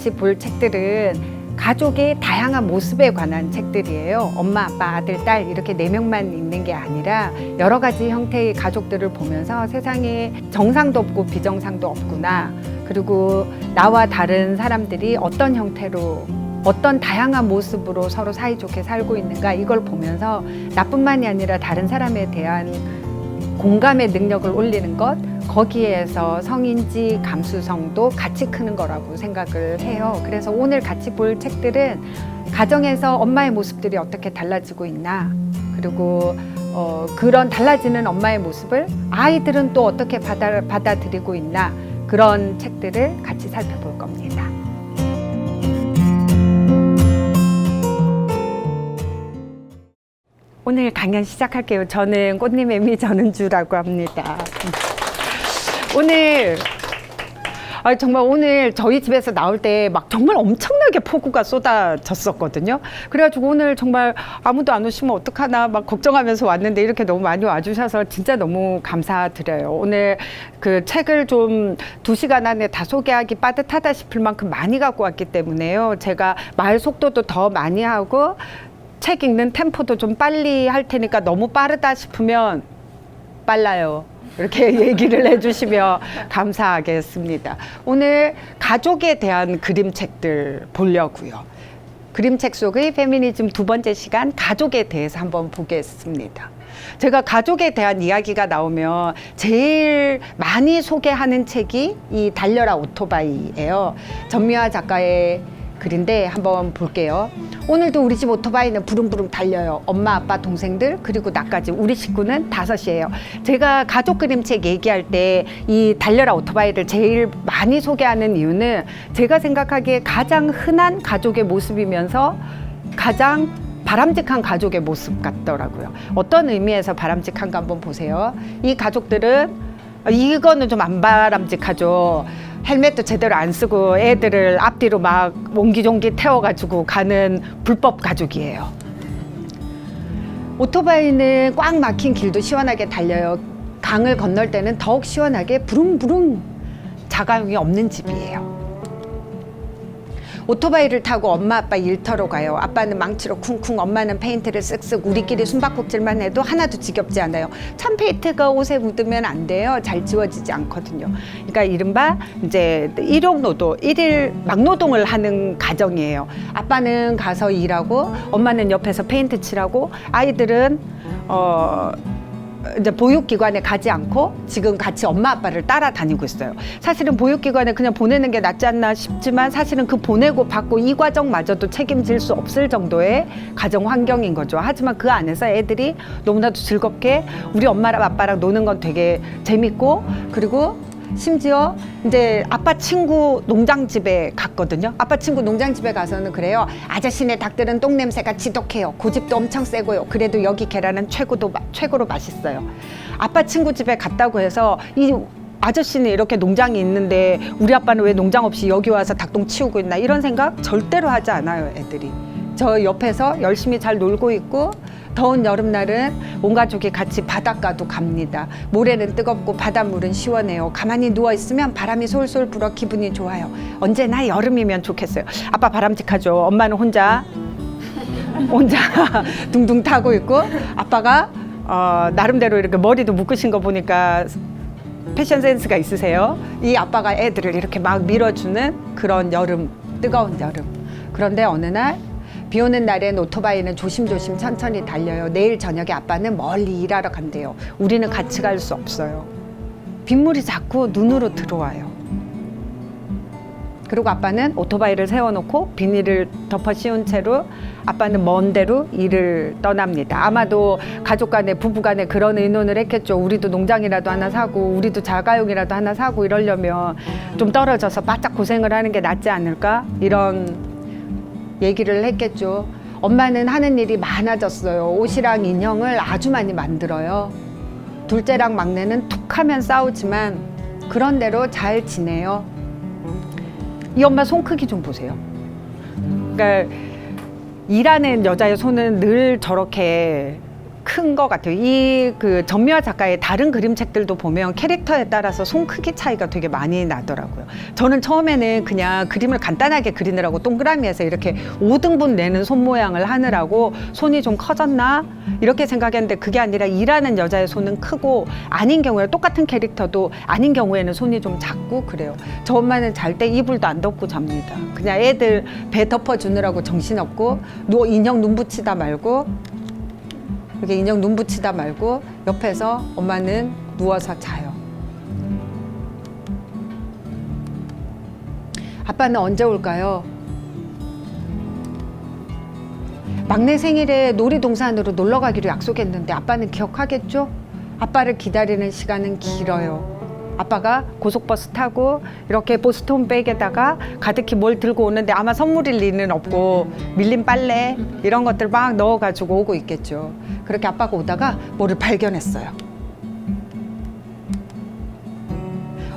같이 볼 책들은 가족의 다양한 모습에 관한 책들이에요. 엄마, 아빠, 아들, 딸 이렇게 4명만 있는 게 아니라 여러 가지 형태의 가족들을 보면서 세상에 정상도 없고 비정상도 없구나. 그리고 나와 다른 사람들이 어떤 형태로 어떤 다양한 모습으로 서로 사이좋게 살고 있는가 이걸 보면서 나뿐만이 아니라 다른 사람에 대한 공감의 능력을 올리는 것, 거기에서 성인지 감수성도 같이 크는 거라고 생각을 해요. 그래서 오늘 같이 볼 책들은 가정에서 엄마의 모습들이 어떻게 달라지고 있나, 그리고 그런 달라지는 엄마의 모습을 아이들은 또 어떻게 받아들이고 있나, 그런 책들을 같이 살펴볼 겁니다. 오늘 강연 시작할게요. 저는 꽃님 애미 전은주라고 합니다. 정말 오늘 저희 집에서 나올 때 막 정말 엄청나게 폭우가 쏟아졌었거든요. 그래가지고 오늘 정말 아무도 안 오시면 어떡하나 막 걱정하면서 왔는데 이렇게 너무 많이 와주셔서 진짜 너무 감사드려요. 오늘 그 책을 좀 2시간 안에 다 소개하기 빠듯하다 싶을 만큼 많이 갖고 왔기 때문에요. 제가 말 속도도 더 많이 하고 책 읽는 템포도 좀 빨리 할 테니까 너무 빠르다 싶으면 빨라요. 이렇게 얘기를 해주시면 감사하겠습니다. 오늘 가족에 대한 그림책들 보려고요. 그림책 속의 페미니즘 2번째 시간, 가족에 대해서 한번 보겠습니다. 제가 가족에 대한 이야기가 나오면 제일 많이 소개하는 책이 이 달려라 오토바이예요. 전미화 작가의 글인데 한번 볼게요. 오늘도 우리 집 오토바이는 부릉부릉 달려요. 엄마, 아빠, 동생들 그리고 나까지 우리 식구는 5이에요. 제가 가족 그림책 얘기할 때 이 달려라 오토바이를 제일 많이 소개하는 이유는 제가 생각하기에 가장 흔한 가족의 모습이면서 가장 바람직한 가족의 모습 같더라고요. 어떤 의미에서 바람직한가 한번 보세요. 이 가족들은 이거는 좀 안 바람직하죠. 헬멧도 제대로 안 쓰고 애들을 앞뒤로 막 옹기종기 태워가지고 가는 불법 가족이에요. 오토바이는 꽉 막힌 길도 시원하게 달려요. 강을 건널 때는 더욱 시원하게 부릉부릉 자가용이 없는 집이에요. 오토바이를 타고 엄마 아빠 일터로 가요. 아빠는 망치로 쿵쿵, 엄마는 페인트를 쓱쓱. 우리끼리 숨바꼭질만 해도 하나도 지겹지 않아요. 참 페인트가 옷에 묻으면 안 돼요. 잘 지워지지 않거든요. 그러니까 이른바 이제 일용노동, 일일 막노동을 하는 가정이에요. 아빠는 가서 일하고 엄마는 옆에서 페인트 칠하고 아이들은 이제 보육기관에 가지 않고 지금 같이 엄마 아빠를 따라다니고 있어요. 사실은 보육기관에 그냥 보내는 게 낫지 않나 싶지만 사실은 그 보내고 받고 이 과정마저도 책임질 수 없을 정도의 가정 환경인 거죠. 하지만 그 안에서 애들이 너무나도 즐겁게 우리 엄마랑 아빠랑 노는 건 되게 재밌고, 그리고 심지어 이제 아빠 친구 농장집에 갔거든요. 아빠 친구 농장집에 가서는 그래요. 아저씨네 닭들은 똥냄새가 지독해요. 고집도 엄청 세고요. 그래도 여기 계란은 최고로 맛있어요. 아빠 친구 집에 갔다고 해서 이 아저씨는 이렇게 농장이 있는데 우리 아빠는 왜 농장 없이 여기 와서 닭똥 치우고 있나, 이런 생각 절대로 하지 않아요. 애들이 저 옆에서 열심히 잘 놀고 있고, 더운 여름날은 온 가족이 같이 바닷가도 갑니다. 모래는 뜨겁고 바닷물은 시원해요. 가만히 누워있으면 바람이 솔솔 불어 기분이 좋아요. 언제나 여름이면 좋겠어요. 아빠 바람직하죠. 엄마는 혼자 둥둥 타고 있고, 아빠가 나름대로 이렇게 머리도 묶으신 거 보니까 패션 센스가 있으세요. 이 아빠가 애들을 이렇게 막 밀어주는 그런 여름, 뜨거운 여름. 그런데 어느 날 비 오는 날엔 오토바이는 조심조심 천천히 달려요. 내일 저녁에 아빠는 멀리 일하러 간대요. 우리는 같이 갈 수 없어요. 빗물이 자꾸 눈으로 들어와요. 그리고 아빠는 오토바이를 세워놓고 비닐을 덮어 씌운 채로 아빠는 먼 데로 일을 떠납니다. 아마도 가족 간에, 부부 간에 그런 의논을 했겠죠. 우리도 농장이라도 하나 사고 우리도 자가용이라도 하나 사고 이러려면 좀 떨어져서 바짝 고생을 하는 게 낫지 않을까, 이런 얘기를 했겠죠. 엄마는 하는 일이 많아졌어요. 옷이랑 인형을 아주 많이 만들어요. 둘째랑 막내는 툭하면 싸우지만 그런대로 잘 지내요. 이 엄마 손 크기 좀 보세요. 그러니까 일하는 여자의 손은 늘 저렇게 큰 것 같아요. 이 그 전미화 작가의 다른 그림책들도 보면 캐릭터에 따라서 손 크기 차이가 되게 많이 나더라고요. 저는 처음에는 그냥 그림을 간단하게 그리느라고 동그라미에서 이렇게 5등분 내는 손 모양을 하느라고 손이 좀 커졌나 이렇게 생각했는데 그게 아니라 일하는 여자의 손은 크고 아닌 경우에 똑같은 캐릭터도 아닌 경우에는 손이 좀 작고 그래요. 저 엄마는 잘 때 이불도 안 덮고 잡니다. 그냥 애들 배 덮어주느라고 정신없고 인형 눈 붙이다 말고 이렇게 인형 눈 붙이다 말고 옆에서 엄마는 누워서 자요. 아빠는 언제 올까요? 막내 생일에 놀이동산으로 놀러 가기로 약속했는데 아빠는 기억하겠죠? 아빠를 기다리는 시간은 길어요. 아빠가 고속버스 타고 이렇게 보스톤 백에다가 가득히 뭘 들고 오는데 아마 선물일 리는 없고 밀린 빨래 이런 것들 막 넣어가지고 오고 있겠죠. 그렇게 아빠가 오다가 뭐를 발견했어요.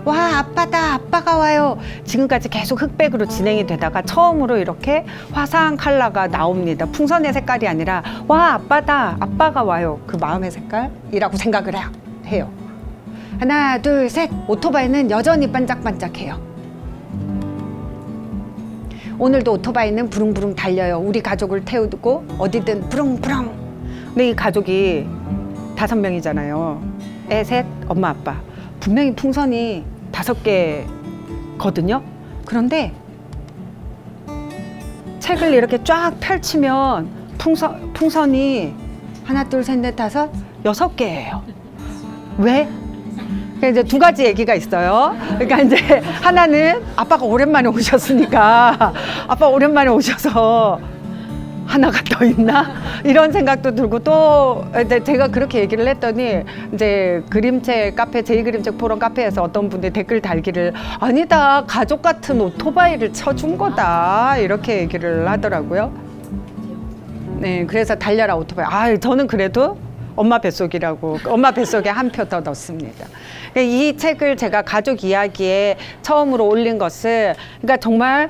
와, 아빠다, 아빠가 와요. 지금까지 계속 흑백으로 진행이 되다가 처음으로 이렇게 화사한 컬러가 나옵니다. 풍선의 색깔이 아니라 와, 아빠다, 아빠가 와요. 그 마음의 색깔이라고 생각을 해요. 하나, 둘, 셋. 오토바이는 여전히 반짝반짝해요. 오늘도 오토바이는 부릉부릉 달려요. 우리 가족을 태우고 어디든 부릉부릉. 근데 이 가족이 5명이잖아요. 애 셋, 엄마, 아빠. 분명히 풍선이 5개거든요. 그런데 책을 이렇게 쫙 펼치면 풍선이 하나, 둘, 셋, 넷, 다섯, 6개예요. 왜? 이제 2가지 얘기가 있어요. 그러니까 이제 하나는 아빠가 오랜만에 오셨으니까 아빠 오랜만에 오셔서 하나가 더 있나? 이런 생각도 들고 또 제가 그렇게 얘기를 했더니 이제 그림책 카페 제2그림책 포럼 카페에서 어떤 분이 댓글 달기를 아니다 가족 같은 오토바이를 쳐준 거다 이렇게 얘기를 하더라고요. 네, 그래서 달려라 오토바이. 아, 저는 그래도 엄마 뱃속이라고 엄마 뱃속에 한 표 더 넣습니다. 이 책을 제가 가족 이야기에 처음으로 올린 것은 그러니까 정말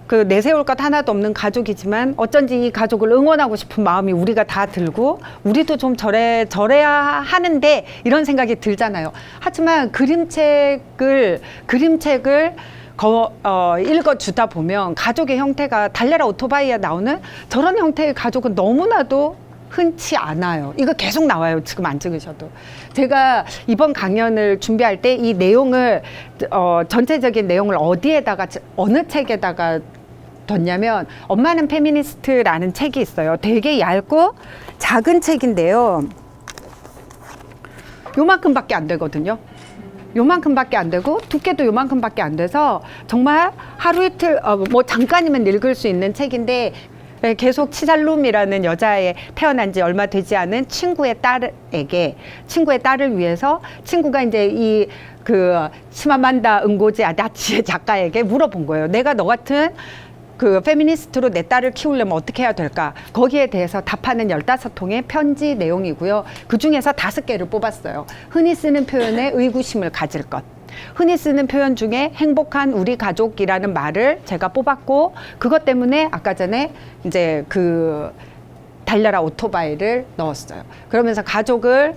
그 내세울 것 하나도 없는 가족이지만 어쩐지 이 가족을 응원하고 싶은 마음이 우리가 다 들고 우리도 좀 저래야 하는데 이런 생각이 들잖아요. 하지만 그림책을 읽어주다 보면 가족의 형태가 달려라 오토바이에 나오는 저런 형태의 가족은 너무나도 흔치 않아요. 이거 계속 나와요. 지금 안 찍으셔도. 제가 이번 강연을 준비할 때 이 내용을 전체적인 내용을 어디에다가 어느 책에다가 뒀냐면 엄마는 페미니스트라는 책이 있어요. 되게 얇고 작은 책인데요. 요만큼밖에 안 되거든요. 요만큼밖에 안 되고 두께도 요만큼밖에 안 돼서 정말 하루 이틀 뭐 잠깐이면 읽을 수 있는 책인데 계속 치살룸이라는 여자의 태어난 지 얼마 되지 않은 친구의 딸을 위해서 친구가 이제 이 그 치마만다 응고지 아다치의 작가에게 물어본 거예요. 내가 너 같은 그 페미니스트로 내 딸을 키우려면 어떻게 해야 될까? 거기에 대해서 답하는 15통의 편지 내용이고요. 그 중에서 5개를 뽑았어요. 흔히 쓰는 표현에 의구심을 가질 것. 흔히 쓰는 표현 중에 행복한 우리 가족이라는 말을 제가 뽑았고 그것 때문에 아까 전에 이제 그 달려라 오토바이를 넣었어요. 그러면서 가족을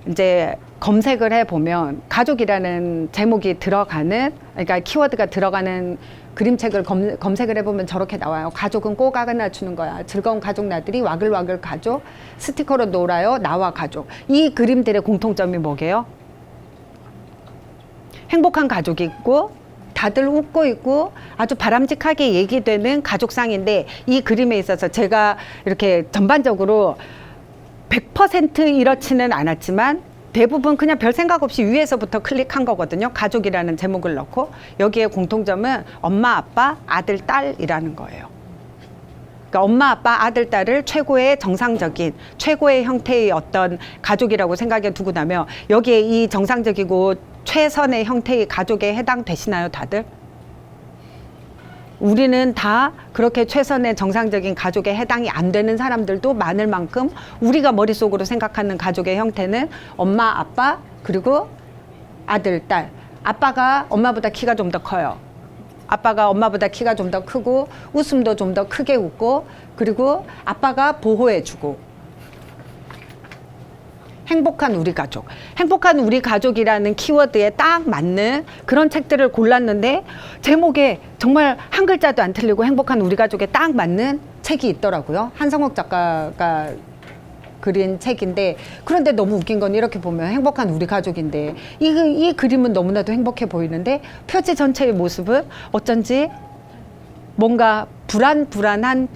이제 검색을 해보면 가족이라는 제목이 들어가는 그러니까 키워드가 들어가는 그림책을 검색을 해보면 저렇게 나와요. 가족은 꼭 안아주는 거야. 즐거운 가족 나들이 와글와글 가족 스티커로 놀아요. 나와 가족. 이 그림들의 공통점이 뭐게요? 행복한 가족이 있고 다들 웃고 있고 아주 바람직하게 얘기되는 가족상인데 이 그림에 있어서 제가 이렇게 전반적으로 100% 이렇지는 않았지만 대부분 그냥 별 생각 없이 위에서부터 클릭한 거거든요. 가족이라는 제목을 넣고 여기에 공통점은 엄마, 아빠, 아들, 딸이라는 거예요. 그러니까 엄마, 아빠, 아들, 딸을 최고의 정상적인 최고의 형태의 어떤 가족이라고 생각해 두고 나면 여기에 이 정상적이고 최선의 형태의 가족에 해당되시나요, 다들? 우리는 다 그렇게 최선의 정상적인 가족에 해당이 안 되는 사람들도 많을 만큼 우리가 머릿속으로 생각하는 가족의 형태는 엄마, 아빠, 그리고 아들, 딸. 아빠가 엄마보다 키가 좀 더 커요. 아빠가 엄마보다 키가 좀 더 크고 웃음도 좀 더 크게 웃고 그리고 아빠가 보호해주고 행복한 우리 가족. 행복한 우리 가족이라는 키워드에 딱 맞는 그런 책들을 골랐는데 제목에 정말 한 글자도 안 틀리고 행복한 우리 가족에 딱 맞는 책이 있더라고요. 한성옥 작가가 그린 책인데, 그런데 너무 웃긴 건 이렇게 보면 행복한 우리 가족인데 이 그림은 너무나도 행복해 보이는데 표지 전체의 모습은 어쩐지 뭔가 불안한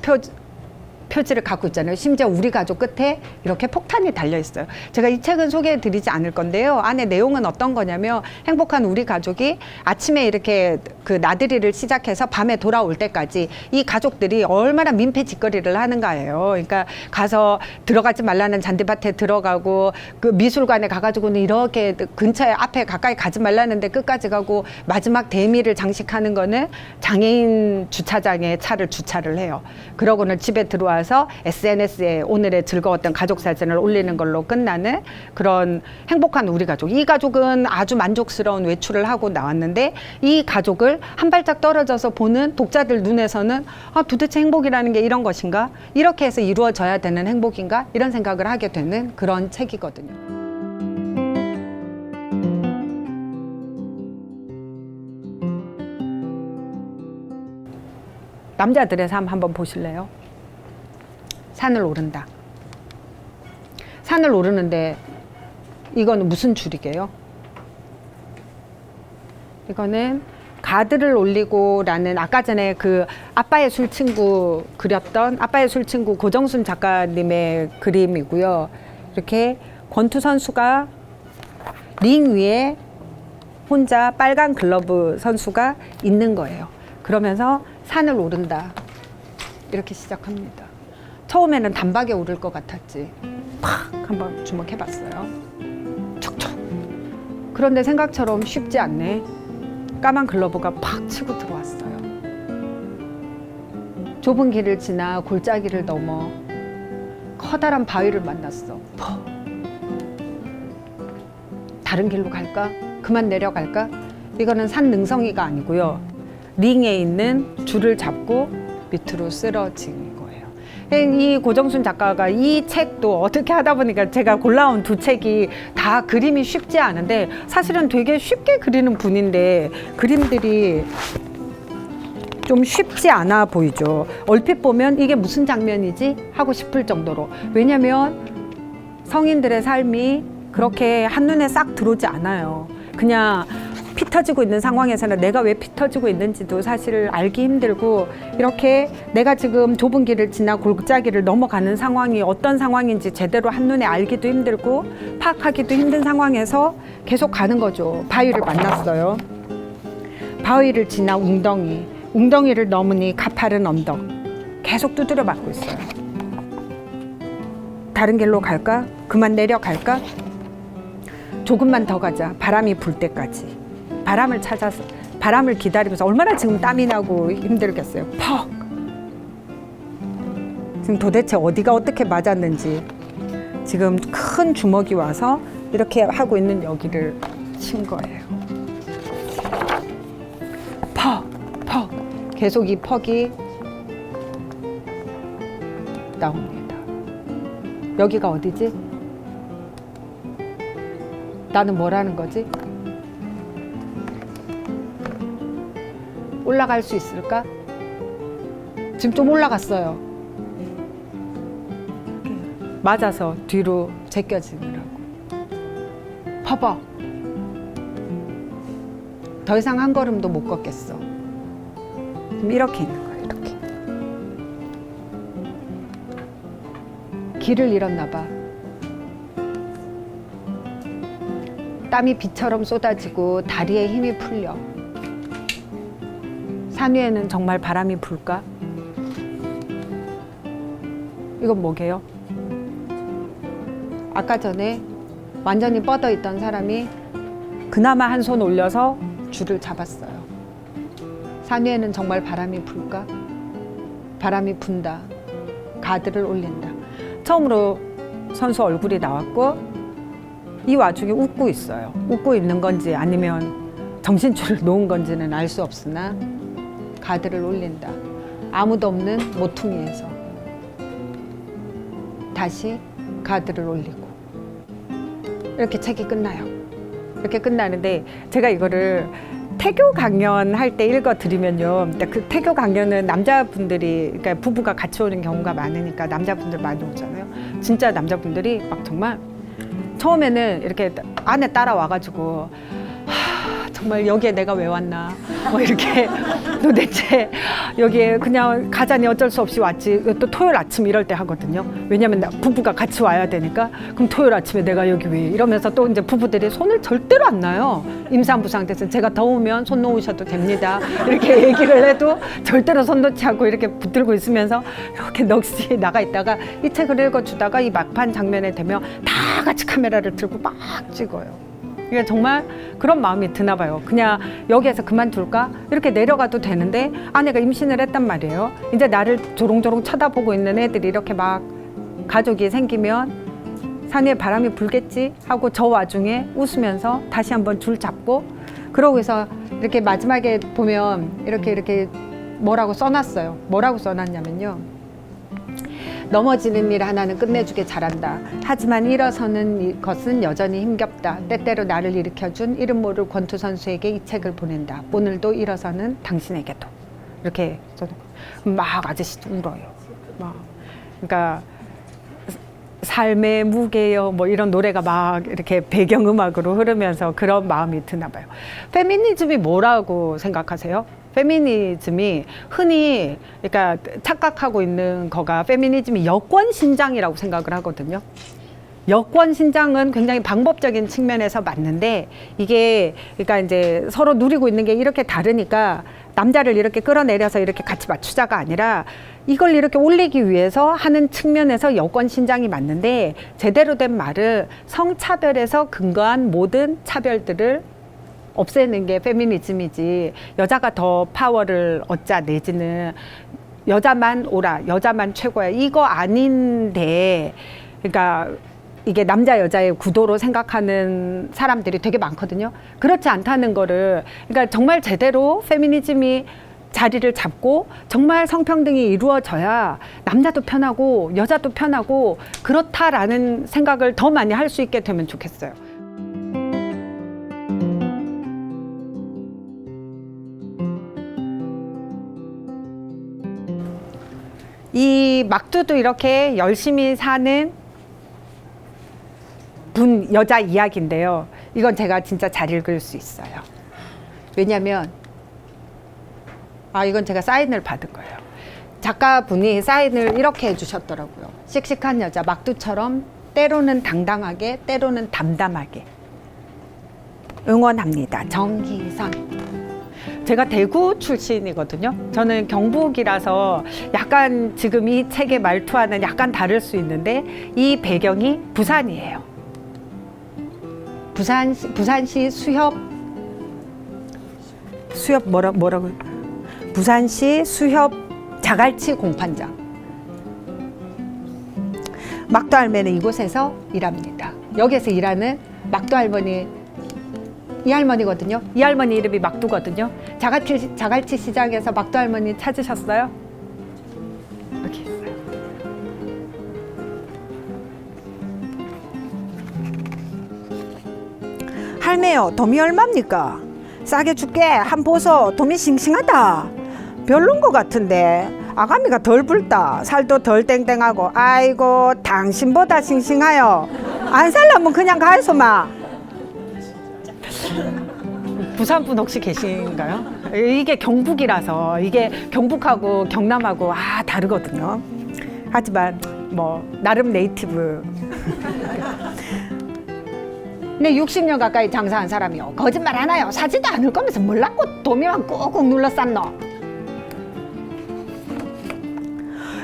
표지를 갖고 있잖아요. 심지어 우리 가족 끝에 이렇게 폭탄이 달려 있어요. 제가 이 책은 소개해 드리지 않을 건데요. 안에 내용은 어떤 거냐면 행복한 우리 가족이 아침에 이렇게 그 나들이를 시작해서 밤에 돌아올 때까지 이 가족들이 얼마나 민폐 짓거리를 하는가예요. 그러니까 가서 들어가지 말라는 잔디밭에 들어가고 그 미술관에 가가지고는 이렇게 근처에 앞에 가까이 가지 말라는데 끝까지 가고 마지막 대미를 장식하는 거는 장애인 주차장에 차를 주차를 해요. 그러고는 집에 들어와 SNS에 오늘의 즐거웠던 가족 사진을 올리는 걸로 끝나는 그런 행복한 우리 가족. 이 가족은 아주 만족스러운 외출을 하고 나왔는데 이 가족을 한 발짝 떨어져서 보는 독자들 눈에서는 도대체 행복이라는 게 이런 것인가? 이렇게 해서 이루어져야 되는 행복인가? 이런 생각을 하게 되는 그런 책이거든요. 남자들의 삶 한번 보실래요? 산을 오른다. 산을 오르는데 이거는 무슨 줄이게요? 이거는 가드를 올리고라는 아까 전에 그 아빠의 술친구 그렸던 아빠의 술친구 고정순 작가님의 그림이고요. 이렇게 권투 선수가 링 위에 혼자 빨간 글러브 선수가 있는 거예요. 그러면서 산을 오른다. 이렇게 시작합니다. 처음에는 단박에 오를 것 같았지. 팍 한번 주목해봤어요. 촉촉. 그런데 생각처럼 쉽지 않네. 까만 글러브가 팍 치고 들어왔어요. 좁은 길을 지나 골짜기를 넘어 커다란 바위를 만났어. 퍽. 다른 길로 갈까? 그만 내려갈까? 이거는 산 능성이가 아니고요. 링에 있는 줄을 잡고 밑으로 쓰러진 거예요. 이 고정순 작가가 이 책도 어떻게 하다 보니까 제가 골라온 두 책이 다 그림이 쉽지 않은데 사실은 되게 쉽게 그리는 분인데 그림들이 좀 쉽지 않아 보이죠. 얼핏 보면 이게 무슨 장면이지? 하고 싶을 정도로. 왜냐면 성인들의 삶이 그렇게 한눈에 싹 들어오지 않아요. 그냥 피 터지고 있는 상황에서는 내가 왜 피 터지고 있는지도 사실 알기 힘들고 이렇게 내가 지금 좁은 길을 지나 골짜기를 넘어가는 상황이 어떤 상황인지 제대로 한눈에 알기도 힘들고 파악하기도 힘든 상황에서 계속 가는 거죠. 바위를 만났어요. 바위를 지나 웅덩이를 넘으니 가파른 언덕 계속 두드려 맞고 있어요. 다른 길로 갈까? 그만 내려갈까? 조금만 더 가자. 바람이 불 때까지. 바람을 찾아서 바람을 기다리면서 얼마나 지금 땀이 나고 힘들겠어요. 퍽! 지금 도대체 어디가 어떻게 맞았는지 지금 큰 주먹이 와서 이렇게 하고 있는 여기를 친 거예요. 퍽! 퍽! 계속 이 퍽이 나옵니다. 여기가 어디지? 나는 뭘 하는 거지? 올라갈 수 있을까? 지금 좀 올라갔어요. 맞아서 뒤로 제껴지느라고. 퍼벅. 더 이상 한 걸음도 못 걷겠어. 지금 이렇게 있는 거예요. 이렇게. 길을 잃었나 봐. 땀이 비처럼 쏟아지고 다리에 힘이 풀려. 산 위에는 정말 바람이 불까? 이건 뭐게요? 아까 전에 완전히 뻗어 있던 사람이 그나마 한 손 올려서 줄을 잡았어요. 산 위에는 정말 바람이 불까? 바람이 분다. 가드를 올린다. 처음으로 선수 얼굴이 나왔고 이 와중에 웃고 있어요. 웃고 있는 건지 아니면 정신줄을 놓은 건지는 알 수 없으나 가드를 올린다. 아무도 없는 모퉁이에서 다시 가드를 올리고 이렇게 책이 끝나요. 이렇게 끝나는데 제가 이거를 태교 강연 할 때 읽어드리면요. 그 태교 강연은 남자분들이, 그러니까 부부가 같이 오는 경우가 많으니까 남자분들 많이 오잖아요. 진짜 남자분들이 막 정말 처음에는 이렇게 안에 따라와가지고 정말 여기에 내가 왜 왔나 뭐 이렇게 도대체 여기에 그냥 가자니 어쩔 수 없이 왔지. 또 토요일 아침 이럴 때 하거든요. 왜냐면 부부가 같이 와야 되니까. 그럼 토요일 아침에 내가 여기 왜 이러면서 또 이제 부부들이 손을 절대로 안 놔요. 임산부 상태에서 제가 더우면 손 놓으셔도 됩니다 이렇게 얘기를 해도 절대로 손 놓지 않고 이렇게 붙들고 있으면서 이렇게 넋이 나가 있다가 이 책을 읽어주다가 이 막판 장면에 되면 다 같이 카메라를 들고 막 찍어요. 이게 정말 그런 마음이 드나 봐요. 그냥 여기에서 그만둘까? 이렇게 내려가도 되는데 아내가 임신을 했단 말이에요. 이제 나를 조롱조롱 쳐다보고 있는 애들이 이렇게 막 가족이 생기면 산 위에 바람이 불겠지 하고 저 와중에 웃으면서 다시 한번 줄 잡고 그러고 해서 이렇게 마지막에 보면 이렇게 뭐라고 써놨어요. 뭐라고 써놨냐면요. 넘어지는 일 하나는 끝내주게 잘한다. 하지만 일어서는 것은 여전히 힘겹다. 때때로 나를 일으켜준 이름 모를 권투 선수에게 이 책을 보낸다. 오늘도 일어서는 당신에게도. 이렇게 막 아저씨도 울어요. 막 그러니까 삶의 무게여 뭐 이런 노래가 막 이렇게 배경음악으로 흐르면서 그런 마음이 드나 봐요. 페미니즘이 뭐라고 생각하세요? 페미니즘이 흔히 그러니까 착각하고 있는 거가 페미니즘이 여권 신장이라고 생각을 하거든요. 여권 신장은 굉장히 방법적인 측면에서 맞는데 이게 그러니까 이제 서로 누리고 있는 게 이렇게 다르니까 남자를 이렇게 끌어내려서 이렇게 같이 맞추자가 아니라 이걸 이렇게 올리기 위해서 하는 측면에서 여권 신장이 맞는데 제대로 된 말은 성차별에서 근거한 모든 차별들을 없애는 게 페미니즘이지 여자가 더 파워를 얻자 내지는 여자만 오라 여자만 최고야 이거 아닌데 그러니까 이게 남자 여자의 구도로 생각하는 사람들이 되게 많거든요. 그렇지 않다는 거를 그러니까 정말 제대로 페미니즘이 자리를 잡고 정말 성평등이 이루어져야 남자도 편하고 여자도 편하고 그렇다라는 생각을 더 많이 할 수 있게 되면 좋겠어요. 이 막두도 이렇게 열심히 사는 여자 이야기인데요. 이건 제가 진짜 잘 읽을 수 있어요. 왜냐면 이건 제가 사인을 받은 거예요. 작가분이 사인을 이렇게 해주셨더라고요. 씩씩한 여자 막두처럼 때로는 당당하게 때로는 담담하게 응원합니다. 정희선. 제가 대구 출신이거든요. 저는 경북이라서 약간 지금 이 책의 말투와는 약간 다를 수 있는데 이 배경이 부산이에요. 부산시 수협 뭐라고 부산시 수협 자갈치 공판장. 막두 할매는 이곳에서 일합니다. 여기서 일하는 막두 할머니 이 할머니거든요. 이 할머니 이름이 막두거든요. 자갈치 시장에서 막두 할머니 찾으셨어요? 여기 있어요. 할매요, 도미 얼마입니까? 싸게 줄게. 한 보소. 도미 싱싱하다. 별론 것 같은데 아가미가 덜 붉다. 살도 덜 땡땡하고. 아이고 당신보다 싱싱하여. 안 살려면 그냥 가소마. 부산분 혹시 계신가요? 이게 경북이라서 이게 경북하고 경남하고 다르거든요. 하지만 뭐 나름 네이티브. 근데 60년 가까이 장사한 사람이요. 거짓말 하나요? 사지도 않을 거면서 몰랐고 도미만 꾹꾹 눌러 쌌노.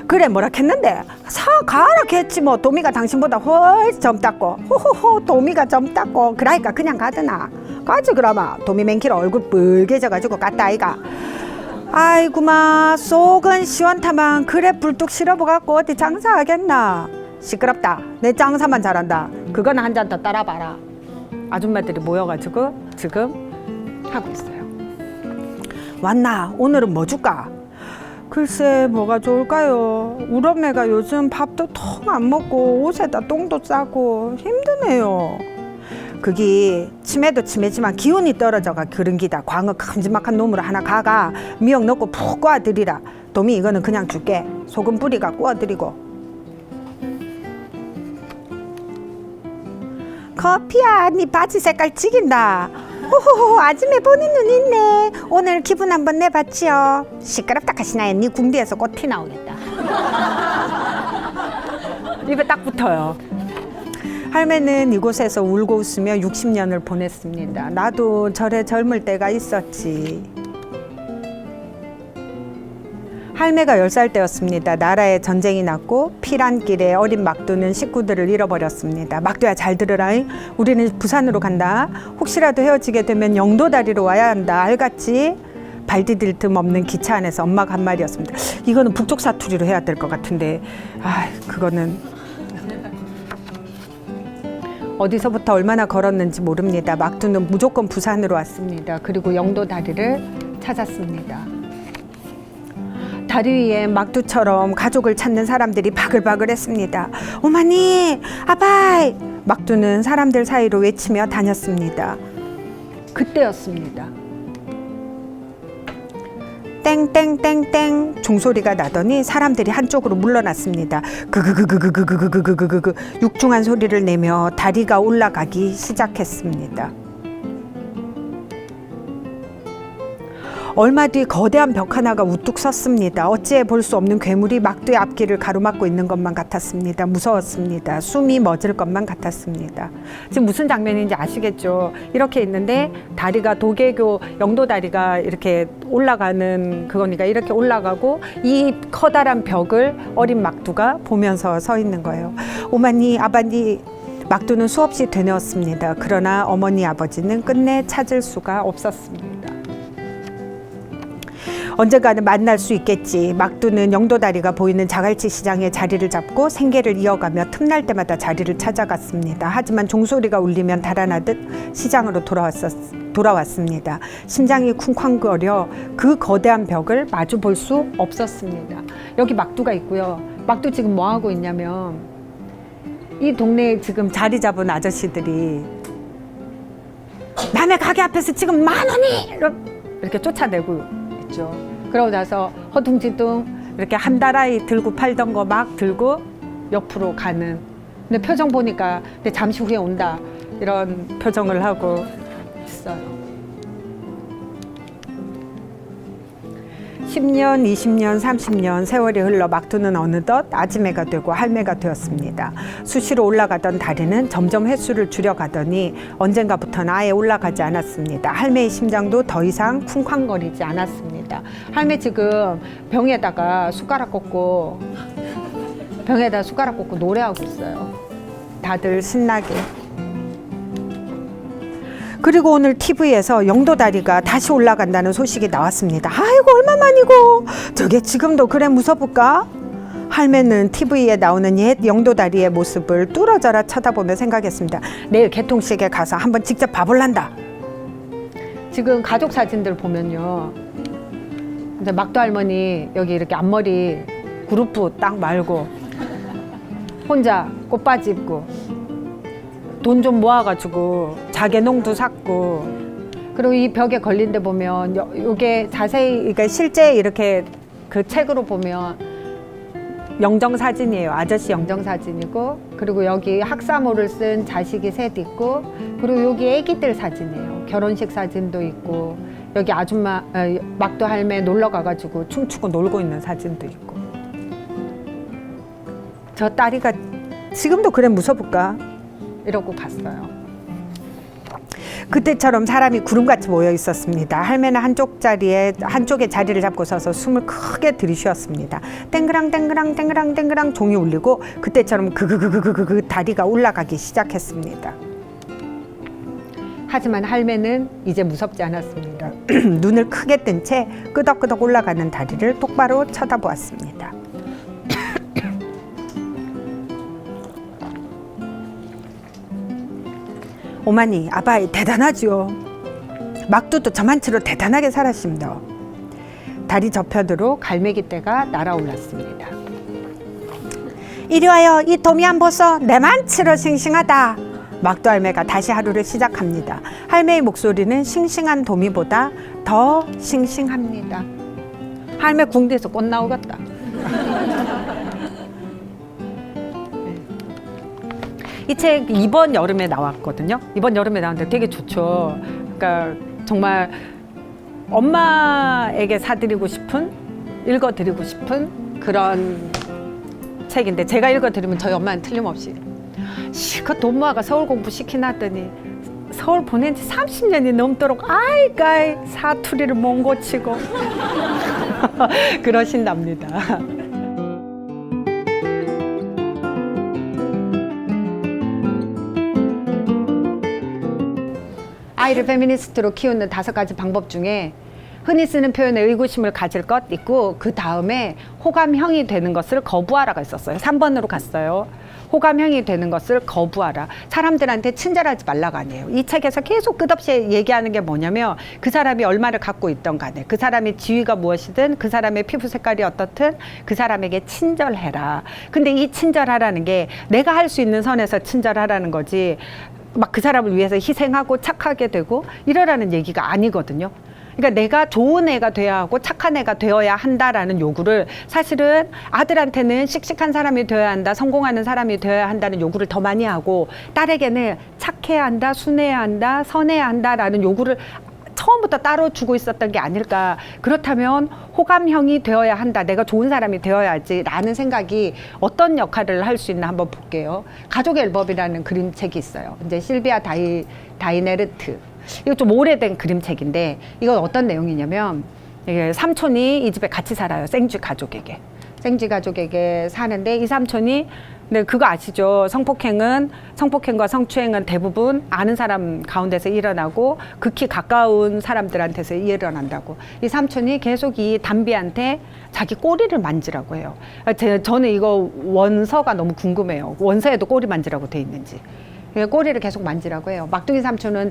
그래 뭐라 했는데 사가라 했지 뭐. 도미가 당신보다 훨씬 젊다고. 호호호 도미가 젊다고. 그러니까 그냥 가드나. 가지 그러마. 도미 맨키로 얼굴 붉게져가지고 갔다 아이가. 아이구마 속은 시원타만 그래 불뚝 실어보갖고 어디 장사하겠나. 시끄럽다. 내 장사만 잘한다. 그거는 한 잔 더 따라봐라. 아줌마들이 모여가지고 지금 하고 있어요. 왔나? 오늘은 뭐 줄까? 글쎄 뭐가 좋을까요? 우리 엄매가 요즘 밥도 통 안 먹고 옷에다 똥도 싸고 힘드네요. 그게 치매도 치매지만 기운이 떨어져가 그런 기다. 광어 큼지막한 놈으로 하나 가가 미역 넣고 푹 꼬아드리라. 도미 이거는 그냥 줄게. 소금 뿌리가 꼬아드리고. 커피야, 네 바지 색깔 지긴다. 호호호, 아줌에 보는 눈 있네. 오늘 기분 한번 내봤지요. 시끄럽다 하시나요? 네 궁디에서 꽃이 나오겠다. 입에 딱 붙어요. 할매는 이곳에서 울고 웃으며 60년을 보냈습니다. 나도 절에 젊을 때가 있었지. 할매가 10살 때였습니다. 나라에 전쟁이 났고 피란길에 어린 막두는 식구들을 잃어버렸습니다. 막두야, 잘 들으라. 우리는 부산으로 간다. 혹시라도 헤어지게 되면 영도다리로 와야 한다. 알겠지? 발 디딜 틈 없는 기차 안에서 엄마가 한 말이었습니다. 이거는 북쪽 사투리로 해야 될 것 같은데 그거는 어디서부터 얼마나 걸었는지 모릅니다. 막두는 무조건 부산으로 왔습니다. 그리고 영도다리를 찾았습니다. 다리 위에 막두처럼 가족을 찾는 사람들이 바글바글했습니다. 어머니, 아바이! 막두는 사람들 사이로 외치며 다녔습니다. 그때였습니다. 땡땡땡땡 종소리가 나더니 사람들이 한쪽으로 물러났습니다. 그그그그그그그그그그 육중한 소리를 내며 다리가 올라가기 시작했습니다. 얼마 뒤 거대한 벽 하나가 우뚝 섰습니다. 어찌해 볼 수 없는 괴물이 막두의 앞길을 가로막고 있는 것만 같았습니다. 무서웠습니다. 숨이 멎을 것만 같았습니다. 지금 무슨 장면인지 아시겠죠? 이렇게 있는데 다리가 도계교 영도다리가 이렇게 올라가는 그거니까 이렇게 올라가고 이 커다란 벽을 어린 막두가 보면서 서 있는 거예요. 오마니, 아바니, 막두는 수없이 되뇌었습니다. 그러나 어머니, 아버지는 끝내 찾을 수가 없었습니다. 언젠가는 만날 수 있겠지. 막두는 영도다리가 보이는 자갈치 시장에 자리를 잡고 생계를 이어가며 틈날 때마다 자리를 찾아갔습니다. 하지만 종소리가 울리면 달아나듯 시장으로 돌아왔습니다. 심장이 쿵쾅거려 그 거대한 벽을 마주 볼 수 없었습니다. 여기 막두가 있고요. 막두 지금 뭐 하고 있냐면 이 동네에 지금 자리 잡은 아저씨들이 남의 가게 앞에서 지금 10,000원이! 이렇게 쫓아내고 있죠. 그러고 나서 허둥지둥 이렇게 한 다라이 들고 팔던 거 막 들고 옆으로 가는. 근데 표정 보니까 근데 잠시 후에 온다 이런 표정을 하고 있어요. 10년, 20년, 30년 세월이 흘러 막두는 어느덧 아지매가 되고 할매가 되었습니다. 수시로 올라가던 다리는 점점 횟수를 줄여가더니 언젠가부터는 아예 올라가지 않았습니다. 할매의 심장도 더 이상 쿵쾅거리지 않았습니다. 할매 지금 병에다가 숟가락 꽂고 노래하고 있어요. 다들 신나게. 그리고 오늘 TV에서 영도다리가 다시 올라간다는 소식이 나왔습니다. 아이고, 얼마만이고. 저게 지금도 그래 무서울까? 할매는 TV에 나오는 옛 영도다리의 모습을 뚫어져라 쳐다보며 생각했습니다. 내일 개통식에 가서 한번 직접 봐볼란다. 지금 가족 사진들 보면요. 이제 막두 할머니 여기 이렇게 앞머리 그루프 딱 말고 혼자 꽃바지 입고 돈 좀 모아가지고 자개농도 샀고, 그리고 이 벽에 걸린 데 보면 요게 자세히 그러니까 실제 이렇게 그 책으로 보면 영정사진이에요. 아저씨 영정사진이고, 그리고 여기 학사모를 쓴 자식이 셋 있고, 그리고 여기 애기들 사진이에요. 결혼식 사진도 있고, 여기 아줌마 막두 할매 놀러 가가지고 춤추고 놀고 있는 사진도 있고. 저 딸이가 지금도 그래 무서울까? 이러고 갔어요. 그때처럼 사람이 구름같이 모여 있었습니다. 할매는 한쪽에 자리를 잡고 서서 숨을 크게 들이쉬었습니다. 땡그랑 땡그랑 땡그랑 땡그랑 종이 울리고 그때처럼 그그그그그그 다리가 올라가기 시작했습니다. 하지만 할매는 이제 무섭지 않았습니다. 눈을 크게 뜬 채 끄덕끄덕 올라가는 다리를 똑바로 쳐다보았습니다. 오마니, 아바이 대단하지요. 막두도 저만치로 대단하게 살았습니다. 다리 저편으로 갈매기 떼가 날아올랐습니다. 이리 와요. 이 도미 안 보소. 내만치로 싱싱하다. 막두 할매가 다시 하루를 시작합니다. 할매의 목소리는 싱싱한 도미보다 더 싱싱합니다. 할매 궁대에서 꽃 나오겠다. 이 책 이번 여름에 나왔거든요. 이번 여름에 나왔는데 되게 좋죠. 그러니까 정말 엄마에게 사드리고 싶은, 읽어드리고 싶은 그런 책인데, 제가 읽어드리면 저희 엄마는 틀림없이 실컷 돈 모아가 서울 공부 시키놨더니 서울 보낸 지 30년이 넘도록 아이가이 사투리를 못 고치고 그러신답니다. 아이를 페미니스트로 키우는 5가지 방법 중에 흔히 쓰는 표현에 의구심을 가질 것 있고, 그 다음에 호감형이 되는 것을 거부하라가 있었어요. 3번으로 갔어요. 호감형이 되는 것을 거부하라. 사람들한테 친절하지 말라가 아니에요. 이 책에서 계속 끝없이 얘기하는 게 뭐냐면, 그 사람이 얼마를 갖고 있던 간에, 그 사람의 지위가 무엇이든, 그 사람의 피부 색깔이 어떻든 그 사람에게 친절해라. 근데 이 친절하라는 게 내가 할 수 있는 선에서 친절하라는 거지, 막 그 사람을 위해서 희생하고 착하게 되고 이러라는 얘기가 아니거든요. 그러니까 내가 좋은 애가 돼야 하고 착한 애가 되어야 한다라는 요구를, 사실은 아들한테는 씩씩한 사람이 되어야 한다, 성공하는 사람이 되어야 한다는 요구를 더 많이 하고, 딸에게는 착해야 한다, 순해야 한다, 선해야 한다라는 요구를 처음부터 따로 주고 있었던 게 아닐까. 그렇다면 호감형이 되어야 한다, 내가 좋은 사람이 되어야지 라는 생각이 어떤 역할을 할 수 있나 한번 볼게요. 가족의 앨범이라는 그림책이 있어요. 이제 실비아 다이네르트. 이거 좀 오래된 그림책인데, 이건 어떤 내용이냐면, 이게 삼촌이 이 집에 같이 살아요. 생쥐 가족에게 사는데, 이 삼촌이, 근데 그거 아시죠? 성폭행과 성추행은 대부분 아는 사람 가운데서 일어나고 극히 가까운 사람들한테서 일어난다고. 이 삼촌이 계속 이 담비한테 자기 꼬리를 만지라고 해요. 저는 이거 원서가 너무 궁금해요. 원서에도 꼬리 만지라고 돼 있는지. 꼬리를 계속 만지라고 해요. 막둥이 삼촌은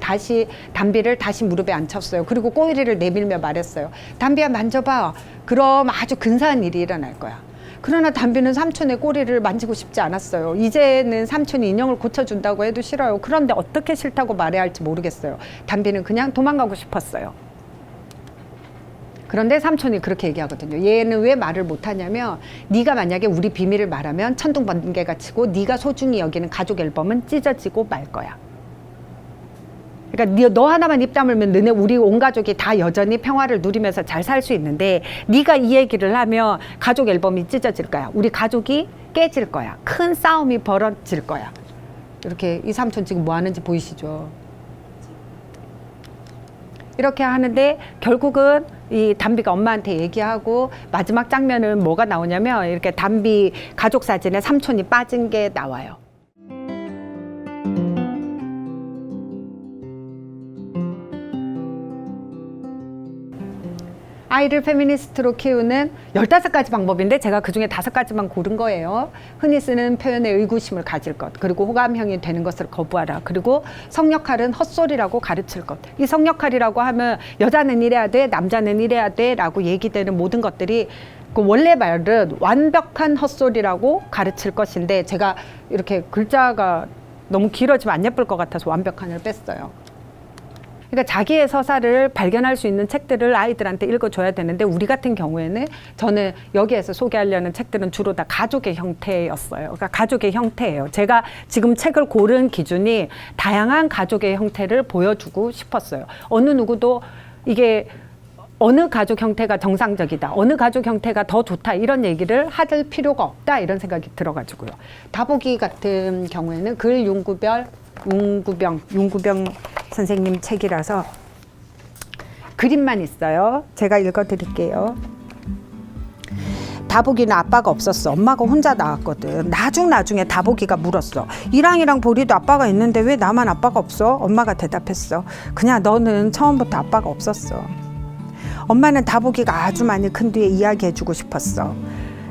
담비를 다시 무릎에 앉혔어요. 그리고 꼬리를 내밀며 말했어요. 담비야, 만져봐. 그럼 아주 근사한 일이 일어날 거야. 그러나 담비는 삼촌의 꼬리를 만지고 싶지 않았어요. 이제는 삼촌이 인형을 고쳐준다고 해도 싫어요. 그런데 어떻게 싫다고 말해야 할지 모르겠어요. 담비는 그냥 도망가고 싶었어요. 그런데 삼촌이 그렇게 얘기하거든요. 얘는 왜 말을 못하냐면, 네가 만약에 우리 비밀을 말하면 천둥번개가 치고 네가 소중히 여기는 가족 앨범은 찢어지고 말 거야. 그러니까 너 하나만 입 다물면 너네 우리 온 가족이 다 여전히 평화를 누리면서 잘 살 수 있는데, 네가 이 얘기를 하면 가족 앨범이 찢어질 거야. 우리 가족이 깨질 거야. 큰 싸움이 벌어질 거야. 이렇게 이 삼촌 지금 뭐 하는지 보이시죠? 이렇게 하는데 결국은 이 담비가 엄마한테 얘기하고, 마지막 장면은 뭐가 나오냐면, 이렇게 담비 가족 사진에 삼촌이 빠진 게 나와요. 아이를 페미니스트로 키우는 15가지 방법인데, 제가 그중에 5가지만 고른 거예요. 흔히 쓰는 표현에 의구심을 가질 것, 그리고 호감형이 되는 것을 거부하라, 그리고 성역할은 헛소리라고 가르칠 것. 이 성역할이라고 하면 여자는 이래야 돼, 남자는 이래야 돼 라고 얘기되는 모든 것들이, 그 원래 말은 완벽한 헛소리라고 가르칠 것인데, 제가 이렇게 글자가 너무 길어지면 안 예쁠 것 같아서 완벽한을 뺐어요. 그러니까 자기의 서사를 발견할 수 있는 책들을 아이들한테 읽어줘야 되는데, 우리 같은 경우에는, 저는 여기에서 소개하려는 책들은 주로 다 가족의 형태였어요. 그러니까 가족의 형태예요. 제가 지금 책을 고른 기준이 다양한 가족의 형태를 보여주고 싶었어요. 어느 누구도 이게 어느 가족 형태가 정상적이다, 어느 가족 형태가 더 좋다, 이런 얘기를 할 필요가 없다, 이런 생각이 들어가지고요. 다보기 같은 경우에는 글 윤구병 선생님 책이라서 그림만 있어요. 제가 읽어드릴게요. 다보기는 아빠가 없었어. 엄마가 혼자 낳았거든. 나중에 다보기가 물었어. 이랑이랑 보리도 아빠가 있는데 왜 나만 아빠가 없어? 엄마가 대답했어. 그냥 너는 처음부터 아빠가 없었어. 엄마는 다보기가 아주 많이 큰 뒤에 이야기해주고 싶었어.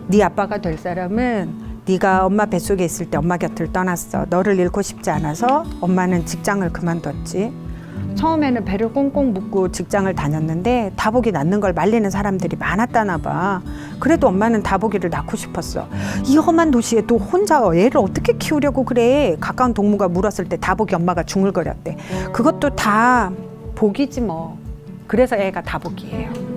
네 아빠가 될 사람은 네가 엄마 뱃속에 있을 때 엄마 곁을 떠났어. 너를 잃고 싶지 않아서 엄마는 직장을 그만뒀지. 처음에는 배를 꽁꽁 묶고 직장을 다녔는데 다복이 낳는 걸 말리는 사람들이 많았다나 봐. 그래도 엄마는 다복이를 낳고 싶었어. 이 험한 도시에 또 혼자 애를 어떻게 키우려고 그래? 가까운 동무가 물었을 때 다복이 엄마가 중얼거렸대. 그것도 다 복이지 뭐. 그래서 애가 다복이에요.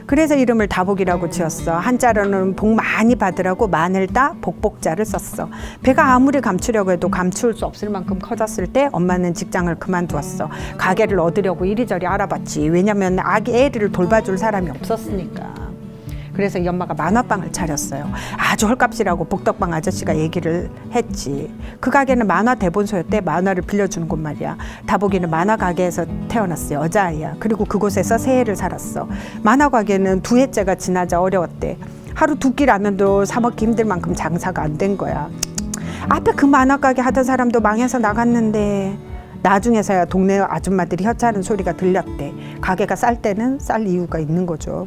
그래서 이름을 다복이라고 지었어. 한자로는 복 많이 받으라고 마늘 따 복복자를 썼어. 배가 아무리 감추려고 해도 감출 수 없을 만큼 커졌을 때 엄마는 직장을 그만두었어. 가게를 얻으려고 이리저리 알아봤지. 왜냐면 아기 애를 돌봐줄 사람이 없었으니까. 그래서 이 엄마가 만화방을 차렸어요. 아주 헐값이라고 복덕방 아저씨가 얘기를 했지. 그 가게는 만화 대본소였대. 만화를 빌려주는 곳 말이야. 다복이는 만화 가게에서 태어났어요. 여자아이야. 그리고 그곳에서 새해를 살았어. 만화 가게는 2해째가 지나자 어려웠대. 하루 2끼 라면도 사 먹기 힘들 만큼 장사가 안 된 거야. 앞에 그 만화 가게 하던 사람도 망해서 나갔는데 나중에서야 동네 아줌마들이 혀짜는 소리가 들렸대. 가게가 쌀 때는 쌀 이유가 있는 거죠.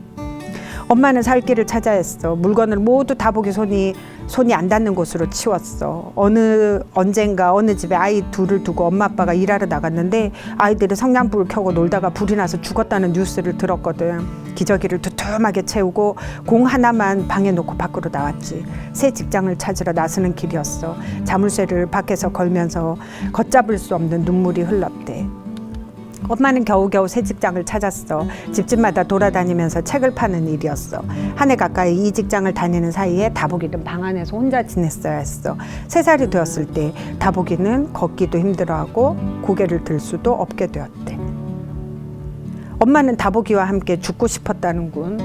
엄마는 살 길을 찾아야 했어. 물건을 모두 다복이 손이 안 닿는 곳으로 치웠어. 언젠가 어느 집에 아이 둘을 두고 엄마 아빠가 일하러 나갔는데 아이들이 성냥불을 켜고 놀다가 불이 나서 죽었다는 뉴스를 들었거든. 기저귀를 두툼하게 채우고 공 하나만 방에 놓고 밖으로 나왔지. 새 직장을 찾으러 나서는 길이었어. 자물쇠를 밖에서 걸면서 걷잡을 수 없는 눈물이 흘렀대. 엄마는 겨우겨우 새 직장을 찾았어. 집집마다 돌아다니면서 책을 파는 일이었어. 한 해 가까이 이 직장을 다니는 사이에 다복이는 방 안에서 혼자 지냈어야 했어. 3살이 되었을 때 다복이는 걷기도 힘들어하고 고개를 들 수도 없게 되었대. 엄마는 다복이와 함께 죽고 싶었다는군.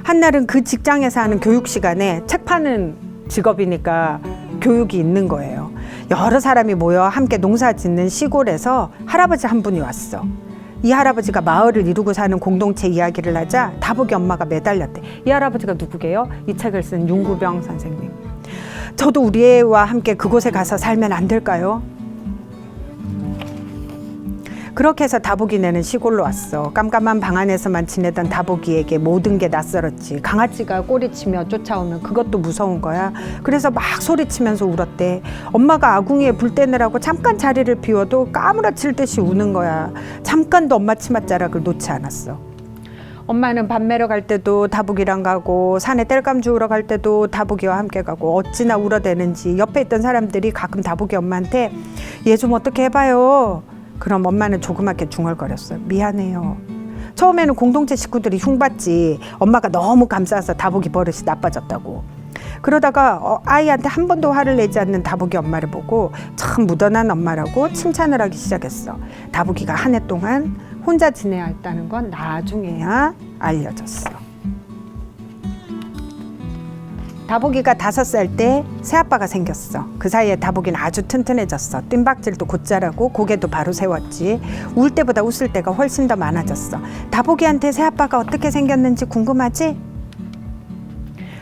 한날은 그 직장에서 하는 교육 시간에 책 파는 직업이니까 교육이 있는 거예요. 여러 사람이 모여 함께 농사 짓는 시골에서 할아버지 한 분이 왔어. 이 할아버지가 마을을 이루고 사는 공동체 이야기를 하자 다복이 엄마가 매달렸대. 이 할아버지가 누구게요? 이 책을 쓴 윤구병 선생님. 저도 우리 애와 함께 그곳에 가서 살면 안 될까요? 그렇게 해서 다복이네는 시골로 왔어. 깜깜한 방 안에서만 지내던 다복이에게 모든 게 낯설었지. 강아지가 꼬리치며 쫓아오면 그것도 무서운 거야. 그래서 막 소리치면서 울었대. 엄마가 아궁이에 불 떼느라고 잠깐 자리를 비워도 까무러칠 듯이 우는 거야. 잠깐도 엄마 치맛자락을 놓지 않았어. 엄마는 밥 매러 갈 때도 다복이랑 가고 산에 땔감 주우러 갈 때도 다복이와 함께 가고 어찌나 울어대는지 옆에 있던 사람들이 가끔 다복이 엄마한테 얘 좀 어떻게 해봐요. 그럼 엄마는 조그맣게 중얼거렸어요. 미안해요. 처음에는 공동체 식구들이 흉봤지. 엄마가 너무 감싸서 다복이 버릇이 나빠졌다고. 그러다가 아이한테 한 번도 화를 내지 않는 다복이 엄마를 보고 참 무던한 엄마라고 칭찬을 하기 시작했어. 다복이가 한 해 동안 혼자 지내야 했다는 건 나중에야 알려졌어. 다복이가 5살 때 새아빠가 생겼어. 그 사이에 다복이는 아주 튼튼해졌어. 뜀박질도 곧자라고 고개도 바로 세웠지. 울 때보다 웃을 때가 훨씬 더 많아졌어. 다복이한테 새아빠가 어떻게 생겼는지 궁금하지?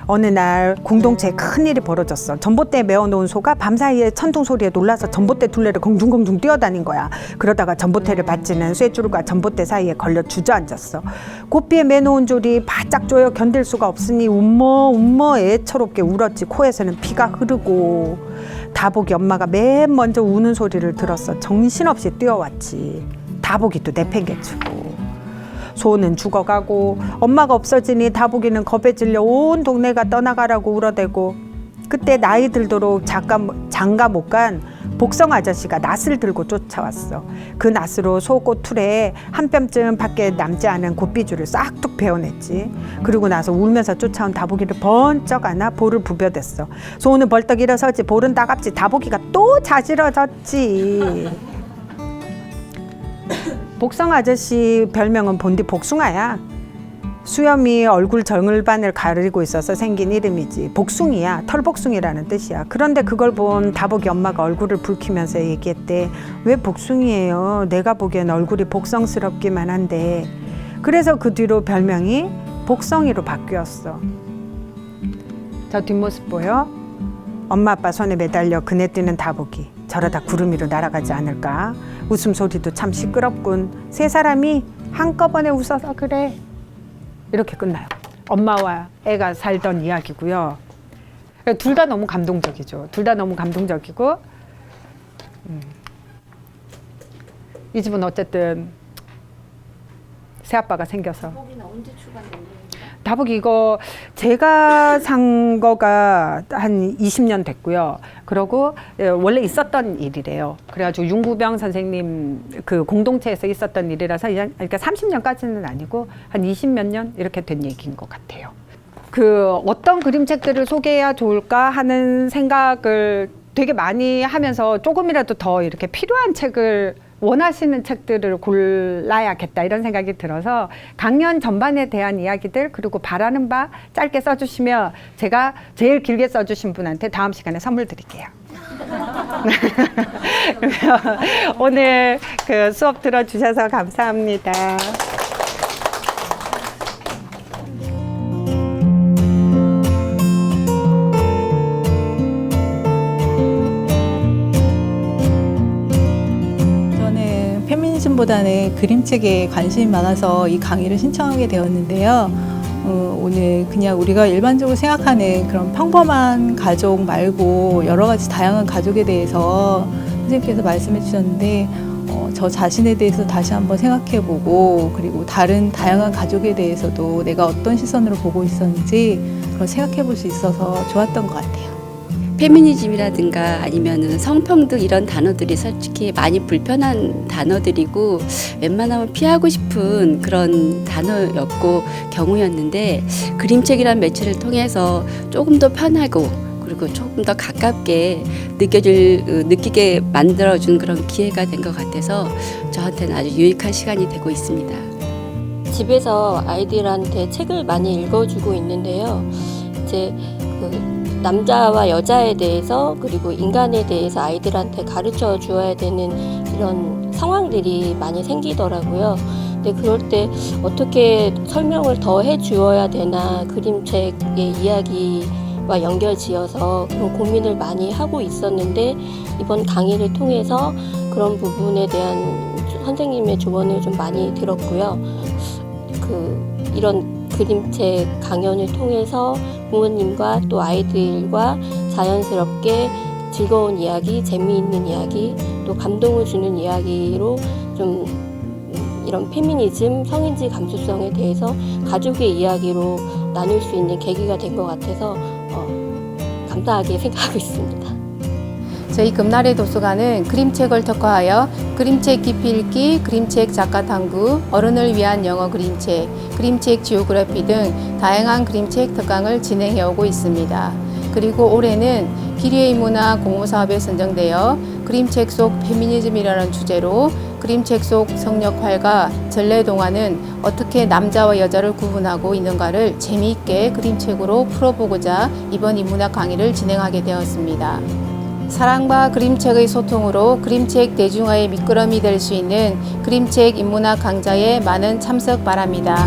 어느 날 공동체에 큰일이 벌어졌어. 전봇대에 메어놓은 소가 밤사이에 천둥 소리에 놀라서 전봇대 둘레를 공중공중 뛰어다닌 거야. 그러다가 전봇대를 받치는 쇠줄과 전봇대 사이에 걸려 주저앉았어. 고삐에 매놓은 졸이 바짝 조여 견딜 수가 없으니 움머 애처롭게 울었지. 코에서는 피가 흐르고. 다복이 엄마가 맨 먼저 우는 소리를 들었어. 정신없이 뛰어왔지. 다복이도 내팽개치고. 소는 죽어가고 엄마가 없어지니 다복이는 겁에 질려 온 동네가 떠나가라고 울어대고. 그때 나이 들도록 장가 못 간 복성 아저씨가 낫을 들고 쫓아왔어. 그 낫으로 소꽃 틀에 한 뼘쯤 밖에 남지 않은 고삐줄을 싹둑 베어냈지. 그리고 나서 울면서 쫓아온 다복이를 번쩍 안아 볼을 부벼댔어. 소는 벌떡 일어서지. 볼은 따갑지. 다복이가 또 자지러졌지. 복성 아저씨 별명은 본디 복숭아야. 수염이 얼굴 정을반을 가리고 있어서 생긴 이름이지. 복숭이야. 털복숭이라는 뜻이야. 그런데 그걸 본 다복이 엄마가 얼굴을 붉히면서 얘기했대. 왜 복숭이에요? 내가 보기엔 얼굴이 복성스럽기만 한데. 그래서 그 뒤로 별명이 복성이로 바뀌었어. 저 뒷모습 보여? 엄마 아빠 손에 매달려 그네 뛰는 다복이. 저러다 구름 위로 날아가지 않을까? 웃음소리도 참 시끄럽군. 3사람이 한꺼번에 웃어서 그래. 이렇게 끝나요. 엄마와 애가 살던 이야기고요. 둘 다 너무 감동적이죠. 둘 다 너무 감동적이고 이 집은 어쨌든 새아빠가 생겨서. 다복이는 언제 출간됐나요? 다복 이거 제가 산 거가 한 20년 됐고요. 그러고 원래 있었던 일이래요. 그래가지고 윤구병 선생님 그 공동체에서 있었던 일이라서 그러니까 30년까지는 아니고 한 20몇 년 이렇게 된 얘기인 것 같아요. 그 어떤 그림책들을 소개해야 좋을까 하는 생각을 되게 많이 하면서 조금이라도 더 이렇게 필요한 책을 원하시는 책들을 골라야겠다 이런 생각이 들어서 강연 전반에 대한 이야기들 그리고 바라는 바 짧게 써주시면 제가 제일 길게 써주신 분한테 다음 시간에 선물 드릴게요. 오늘 그 수업 들어주셔서 감사합니다. 페미니즘보다는 그림책에 관심이 많아서 이 강의를 신청하게 되었는데요. 오늘 그냥 우리가 일반적으로 생각하는 그런 평범한 가족 말고 여러 가지 다양한 가족에 대해서 선생님께서 말씀해 주셨는데 저 자신에 대해서 다시 한번 생각해보고 그리고 다른 다양한 가족에 대해서도 내가 어떤 시선으로 보고 있었는지 그걸 생각해 볼 수 있어서 좋았던 것 같아요. 페미니즘이라든가 아니면은 성평등 이런 단어들이 솔직히 많이 불편한 단어들이고 웬만하면 피하고 싶은 그런 단어였고 경우였는데 그림책이란 매체를 통해서 조금 더 편하고 그리고 조금 더 가깝게 느끼게 만들어준 그런 기회가 된 것 같아서 저한테는 아주 유익한 시간이 되고 있습니다. 집에서 아이들한테 책을 많이 읽어주고 있는데요. 이제 남자와 여자에 대해서 그리고 인간에 대해서 아이들한테 가르쳐 주어야 되는 이런 상황들이 많이 생기더라고요. 근데 그럴 때 어떻게 설명을 더 해주어야 되나 그림책의 이야기와 연결지어서 그런 고민을 많이 하고 있었는데 이번 강의를 통해서 그런 부분에 대한 선생님의 조언을 좀 많이 들었고요. 이런 그림책 강연을 통해서 부모님과 또 아이들과 자연스럽게 즐거운 이야기, 재미있는 이야기, 또 감동을 주는 이야기로 좀 이런 페미니즘, 성인지 감수성에 대해서 가족의 이야기로 나눌 수 있는 계기가 된 것 같아서 감사하게 생각하고 있습니다. 저희 금날의 도서관은 그림책을 특화하여 그림책 깊이 읽기, 그림책 작가 탐구, 어른을 위한 영어 그림책, 그림책 지오그래피 등 다양한 그림책 특강을 진행해 오고 있습니다. 그리고 올해는 기리의 문화 공모사업에 선정되어 그림책 속 페미니즘이라는 주제로 그림책 속 성역활과 전래동화는 어떻게 남자와 여자를 구분하고 있는가를 재미있게 그림책으로 풀어보고자 이번 인문학 강의를 진행하게 되었습니다. 사랑과 그림책의 소통으로 그림책 대중화의 미끄럼이 될 수 있는 그림책 인문학 강좌에 많은 참석 바랍니다.